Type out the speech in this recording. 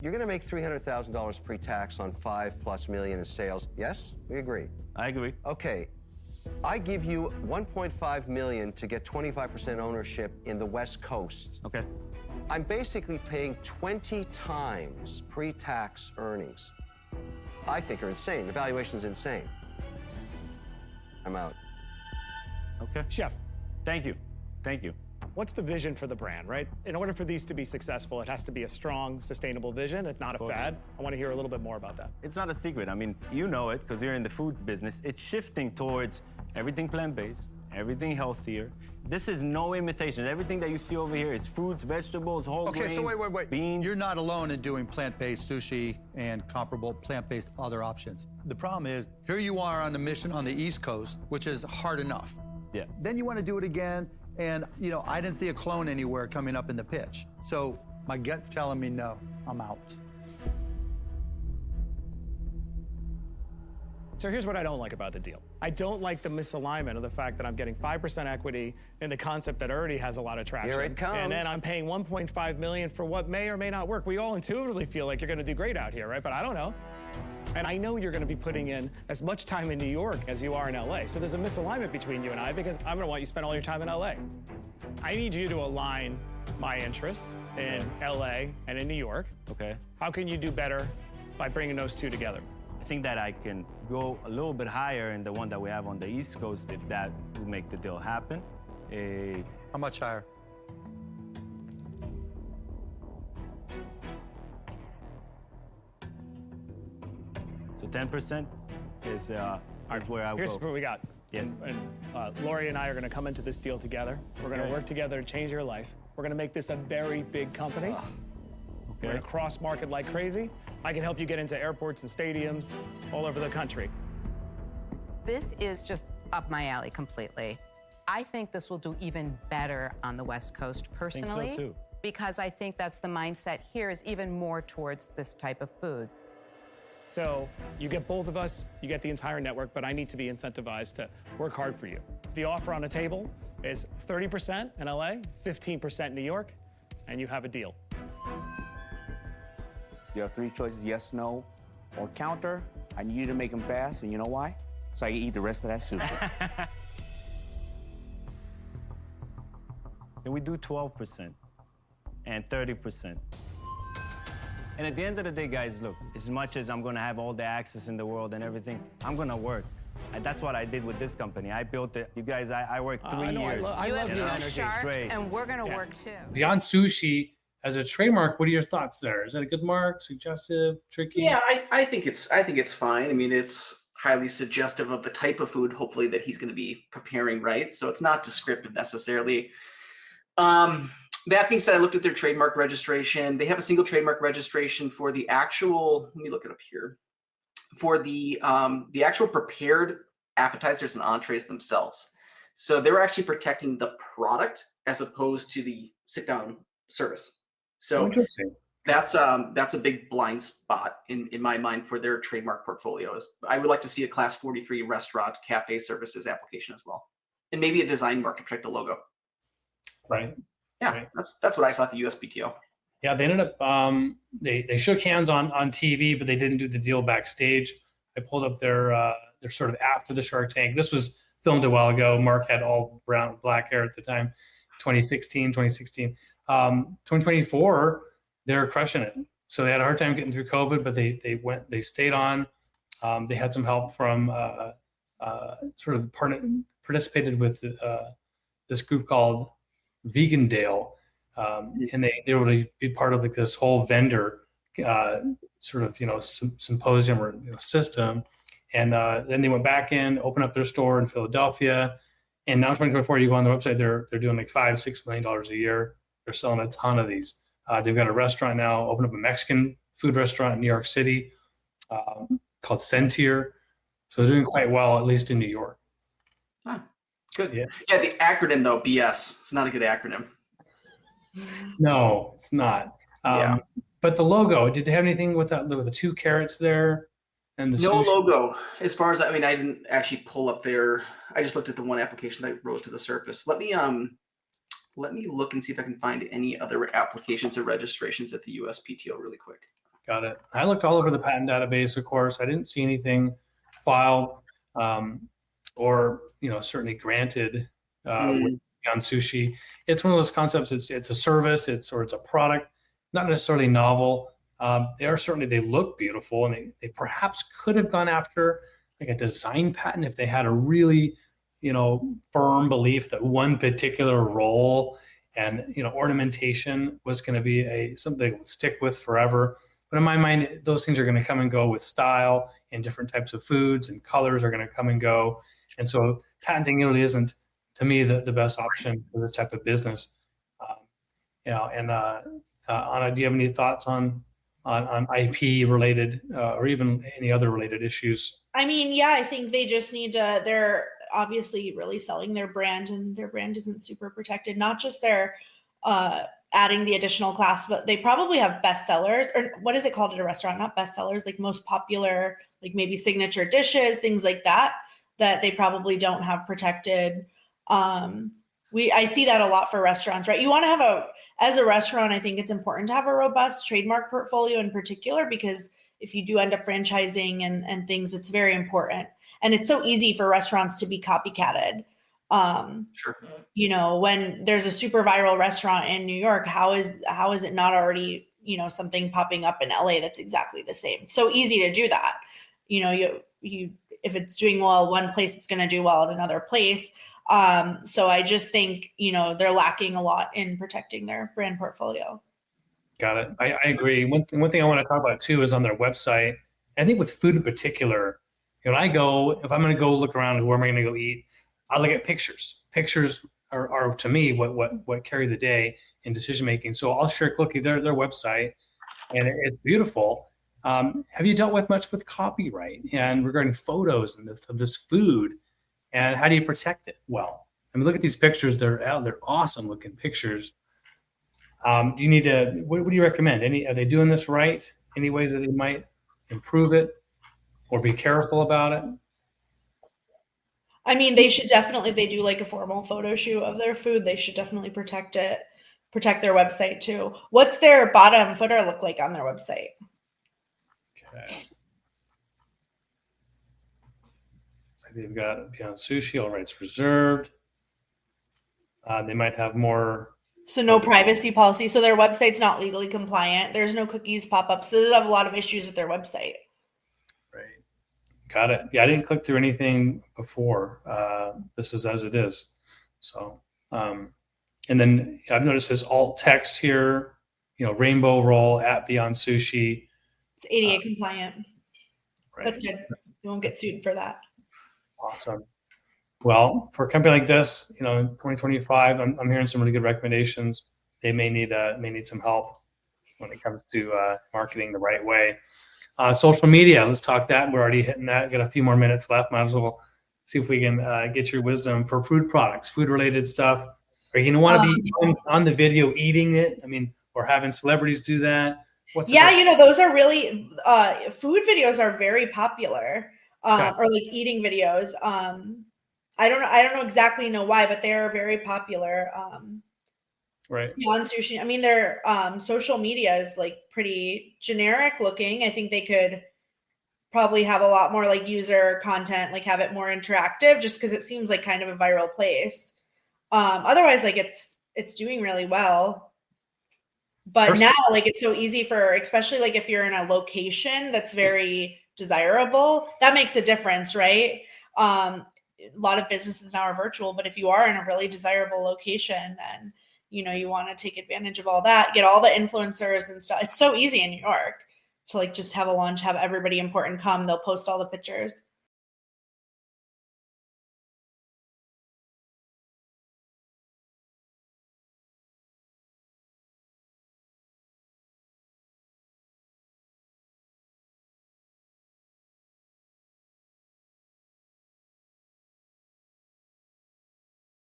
You're going to make $300,000 pre-tax on $5+ million in sales. Yes, we agree. I agree. Okay, I give you $1.5 million to get 25% ownership in the West Coast. Okay. I'm basically paying 20 times pre-tax earnings. I think are insane. The valuation's insane. I'm out. Okay. Chef, Thank you. Thank you. what's the vision for the brand, right? In order for these to be successful, it has to be a strong, sustainable vision. It's not a fad. I want to hear a little bit more about that. It's not a secret. I mean, you know it because you're in the food business. It's shifting towards everything plant-based, everything healthier. This is no imitation. Everything that you see over here is fruits, vegetables, whole grains, so wait. beans. You're not alone in doing plant-based sushi and comparable plant-based other options. The problem is, here you are on a mission on the East Coast, which is hard enough. Yeah. Then you want to do it again, and you know, I didn't see a clone anywhere coming up in the pitch. So my gut's telling me no, I'm out. So here's what I don't like about the deal. I don't like the misalignment of the fact that I'm getting 5% equity in the concept that already has a lot of traction. Here it comes. And then I'm paying $1.5 million for what may or may not work. We all intuitively feel like you're gonna do great out here, right? But I don't know. And I know you're gonna be putting in as much time in New York as you are in LA. So there's a misalignment between you and I because I'm gonna want you to spend all your time in LA. I need you to align my interests in LA and in New York. Okay. How can you do better by bringing those two together? I think that I can go a little bit higher in the one that we have on the East Coast if that will make the deal happen. How much higher? So 10% is where I will Here's go. what we got. Yes. And Lori and I are going to come into this deal together. We're going to Okay. work together to change your life. We're going to make this a very big company. We're going to cross-market like crazy. I can help you get into airports and stadiums all over the country. This is just up my alley completely. I think this will do even better on the West Coast personally. too. Because I think that's the mindset here is even more towards this type of food. So you get both of us, you get the entire network, but I need to be incentivized to work hard for you. The offer on the table is 30% in LA, 15% in New York, and you have a deal. You have three choices, yes, no, or counter. I need you to make them fast, and you know why? So I can eat the rest of that sushi. Can we do 12% and 30%? And at the end of the day, guys, look, as much as I'm gonna have all the access in the world and everything, I'm gonna work. And that's what I did with this company. I built it. You guys, I worked 3 years. I You love have your two energy. sharks, great. and we're gonna work too. Beyond Sushi as a trademark, what are your thoughts there? Is that a good mark? Suggestive? Tricky? Yeah, I think it's fine. I mean, it's highly suggestive of the type of food, hopefully, that he's going to be preparing, right? So it's not descriptive necessarily. That being said, I looked at their trademark registration. They have a single trademark registration for the actual. Let me look it up here. For the actual prepared appetizers and entrees themselves. So they're actually protecting the product as opposed to the sit-down service. So Interesting. that's a big blind spot in my mind for their trademark portfolios. I would like to see a Class 43 restaurant cafe services application as well, and maybe a design mark to protect the logo. Right. Yeah, Right. that's what I saw at the USPTO. Yeah, they ended up, they shook hands on TV, but they didn't do the deal backstage. I pulled up their sort of after the Shark Tank. This was filmed a while ago. Mark had all black hair at the time, 2016. 2024, they're crushing it. So they had a hard time getting through COVID, but they stayed on. They had some help from sort of participated with this group called Vegandale, and they were able to be part of like this whole vendor sort of symposium or system. And then they went back in, opened up their store in Philadelphia, and now 2024, you go on their website, they're doing like $5-6 million a year. They're selling a ton of these. They've got a restaurant now, opened up a Mexican food restaurant in New York City called Sentier. So they're doing quite well, at least in New York. Huh. Good. Yeah. Yeah, the acronym though, BS. It's not a good acronym. No, it's not. Yeah. But the logo, did they have anything with that, with the 2 carrots there? And the No sushi? logo. As far as I mean, I didn't actually pull up their. I just looked at the one application that rose to the surface. Let me look and see if I can find any other applications or registrations at the USPTO really quick. Got it. I looked all over the patent database, of course. I didn't see anything filed or, certainly granted on sushi. It's one of those concepts. It's a service. It's a product, not necessarily novel. They look beautiful, and they perhaps could have gone after like a design patent if they had a really, firm belief that one particular role and ornamentation was going to be something they would stick with forever. But in my mind, those things are going to come and go with style, and different types of foods and colors are going to come and go. And so patenting really isn't, to me, the best option for this type of business. Anna, do you have any thoughts on IP related or even any other related issues? I mean, yeah, I think they just need to, they're obviously really selling their brand, and their brand isn't super protected. Not just their adding the additional class, but they probably have bestsellers, or what is it called at a restaurant? Not bestsellers, like most popular, like maybe signature dishes, things like that they probably don't have protected. I see that a lot for restaurants, right? You want to have as a restaurant, I think it's important to have a robust trademark portfolio in particular, because if you do end up franchising and things, it's very important. And it's so easy for restaurants to be copycatted. Sure. When there's a super viral restaurant in New York, how is it not already, something popping up in LA that's exactly the same? So easy to do that. You if it's doing well one place, it's going to do well at another place. So I just think, they're lacking a lot in protecting their brand portfolio. Got it. I agree. One thing I want to talk about too is on their website. I think with food in particular, if I'm going to go look around, where am I going to go eat? I look at pictures. Pictures are to me what carry the day in decision making. So I'll share quickly their website, and it's beautiful. Have you dealt much with copyright and regarding photos of this food, and how do you protect it? Well, look at these pictures. They're awesome looking pictures. Do you need to? What do you recommend? Are they doing this right? Any ways that they might improve it or be careful about it? I mean, they should definitely, if they do like a formal photo shoot of their food, they should definitely protect their website too. What's their bottom footer look like on their website? Okay. So they've got Beyond Sushi, all rights reserved. They might have more. So no privacy policy. So their website's not legally compliant. There's no cookies pop up. So they have a lot of issues with their website. Right. Got it. Yeah, I didn't click through anything before. This is as it is. So, and then I've noticed this alt text here, rainbow roll at Beyond Sushi. It's ADA compliant. Right. That's good. You won't get sued for that. Awesome. Well, for a company like this, in 2025, I'm hearing some really good recommendations. They may need some help when it comes to marketing the right way. Social media, let's talk that. We're already hitting that. Got a few more minutes left. Might as well see if we can get your wisdom for food products, food-related stuff. Are you going to want to be on the video eating it? Or having celebrities do that? Those are really food videos are very popular, Okay. or like eating videos. I don't know exactly why, but they are very popular. Right. On sushi, their social media is like pretty generic looking. I think they could probably have a lot more like user content, like have it more interactive, just because it seems like kind of a viral place. Otherwise, like it's doing really well. But now, like, it's so easy especially like if you're in a location that's very desirable, that makes a difference, right? A lot of businesses now are virtual, but if you are in a really desirable location, then, you want to take advantage of all that, get all the influencers and stuff. It's so easy in New York to like just have a launch, have everybody important come, they'll post all the pictures.